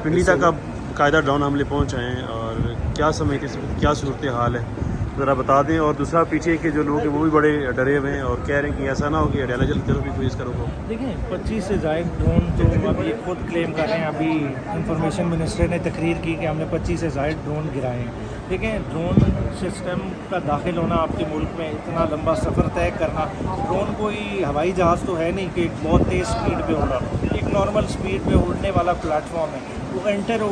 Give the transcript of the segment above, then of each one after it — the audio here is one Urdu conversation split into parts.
پنڈی تک اب باقاعدہ ڈرون حملے پہنچ آئے ہیں، اور کیا سمجھتے ہیں کیا صورت حال ہے ذرا بتا دیں. اور دوسرا پیچھے کے جو لوگ ہیں وہ بھی بڑے ڈرے ہوئے ہیں اور کہہ رہے ہیں کہ ایسا نہ ہو کہ اڈیالہ جلد کرو بھی کوئی اس کرو کو. دیکھیں 25 سے زائد ڈرون تو اب یہ خود کلیم کر رہے ہیں. ابھی انفارمیشن منسٹر نے تقریر کی کہ ہم نے 25 سے زائد ڈرون گرائے ہیں. دیکھیں ڈرون سسٹم کا داخل ہونا آپ کے ملک میں، اتنا لمبا سفر طے کرنا، ڈرون کوئی ہوائی جہاز تو ہے نہیں کہ بہت تیز سپیڈ پہ اڑا، ایک نارمل سپیڈ پہ اڑنے والا پلیٹ فارم ہے. وہ انٹر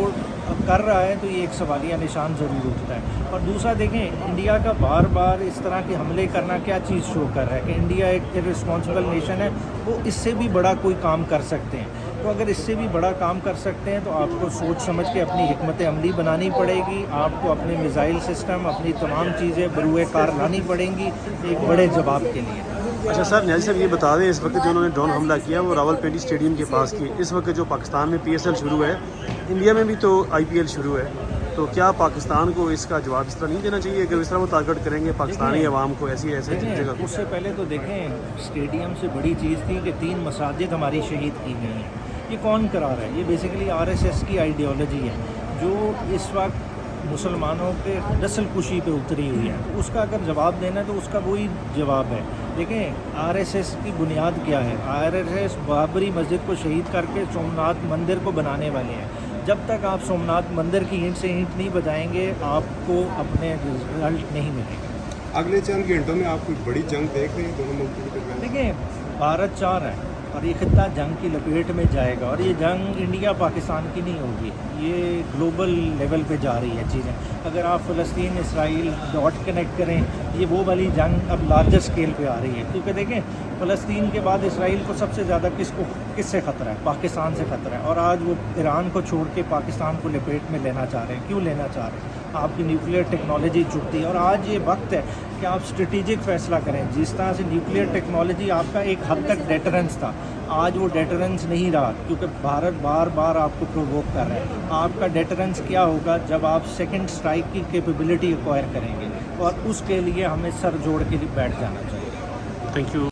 کر رہا ہے تو یہ ایک سوالیہ نشان ضرور اٹھتا ہے. اور دوسرا دیکھیں انڈیا کا بار بار اس طرح کے حملے کرنا کیا چیز شو کر رہا ہے کہ انڈیا ایک رسپانسبل نیشن ہے، وہ اس سے بھی بڑا کوئی کام کر سکتے ہیں. تو اگر اس سے بھی بڑا کام کر سکتے ہیں تو آپ کو سوچ سمجھ کے اپنی حکمت عملی بنانی پڑے گی. آپ کو اپنے میزائل سسٹم، اپنی تمام چیزیں بروئے کار لانی پڑیں گی ایک بڑے جواب کے لیے. اچھا سر، نیازی صاحب یہ بتا دیں، اس وقت جو انہوں نے ڈرون حملہ کیا وہ راول پنڈی اسٹیڈیم کے پاس کی، اس وقت جو پاکستان میں PSL شروع ہے، انڈیا میں بھی تو IPL شروع ہے، تو کیا پاکستان کو اس کا جواب اس طرح نہیں دینا چاہیے کہ اس طرح وہ ٹارگٹ کریں گے پاکستانی عوام کو ایسی جگہ کو؟ اس سے پہلے تو دیکھیں اسٹیڈیم سے بڑی چیز تھی کہ 3 مساجد ہماری شہید کی گئی ہیں. یہ کون کرا رہا ہے؟ یہ بیسیکلی RSS کی آئیڈیالوجی ہے جو اس وقت مسلمانوں کے نسل کشی پہ اتری ہوئی ہے. اس کا اگر جواب دینا ہے تو اس کا وہی جواب ہے. دیکھیں RSS کی بنیاد کیا ہے؟ RSS بابری مسجد کو شہید کر کے سومناتھ مندر کو بنانے والے ہیں. جب تک آپ سومناتھ مندر کی اینٹ سے اینٹ نہیں بجائیں گے آپ کو اپنے رزلٹ نہیں ملے گا. اگلے چند گھنٹوں میں آپ کوئی بڑی جنگ دیکھ رہے ہیں دونوں ملکوں کے درمیان؟ دیکھیں بھارت 4 ہے اور یہ خطہ جنگ کی لپیٹ میں جائے گا، اور یہ جنگ انڈیا پاکستان کی نہیں ہوگی، یہ گلوبل لیول پہ جا رہی ہے چیزیں. اگر آپ فلسطین اسرائیل ڈاٹ کنیکٹ کریں، یہ وہ والی جنگ اب لارجر اسکیل پہ آ رہی ہے. کیونکہ دیکھیں فلسطین کے بعد اسرائیل کو سب سے زیادہ کس سے خطرہ ہے؟ پاکستان سے خطرہ ہے. اور آج وہ ایران کو چھوڑ کے پاکستان کو لپیٹ میں لینا چاہ رہے ہیں. کیوں لینا چاہ رہے ہیں؟ آپ کی نیوکلیئر ٹیکنالوجی چکتی ہے، اور آج یہ وقت ہے کہ آپ اسٹریٹجک فیصلہ کریں. جس طرح سے نیوکلیئر ٹیکنالوجی آپ کا ایک حد تک ڈیٹرنس تھا، آج وہ ڈیٹرنس نہیں رہا کیونکہ بھارت بار بار آپ کو پرووک کر رہا ہے. آپ کا ڈیٹرنس کیا ہوگا جب آپ سیکنڈ اسٹرائک کی کیپیبلٹی ایکوائر کریں گے، اور اس کے لیے ہمیں سر جوڑ کے بیٹھ جانا چاہیے. Thank you.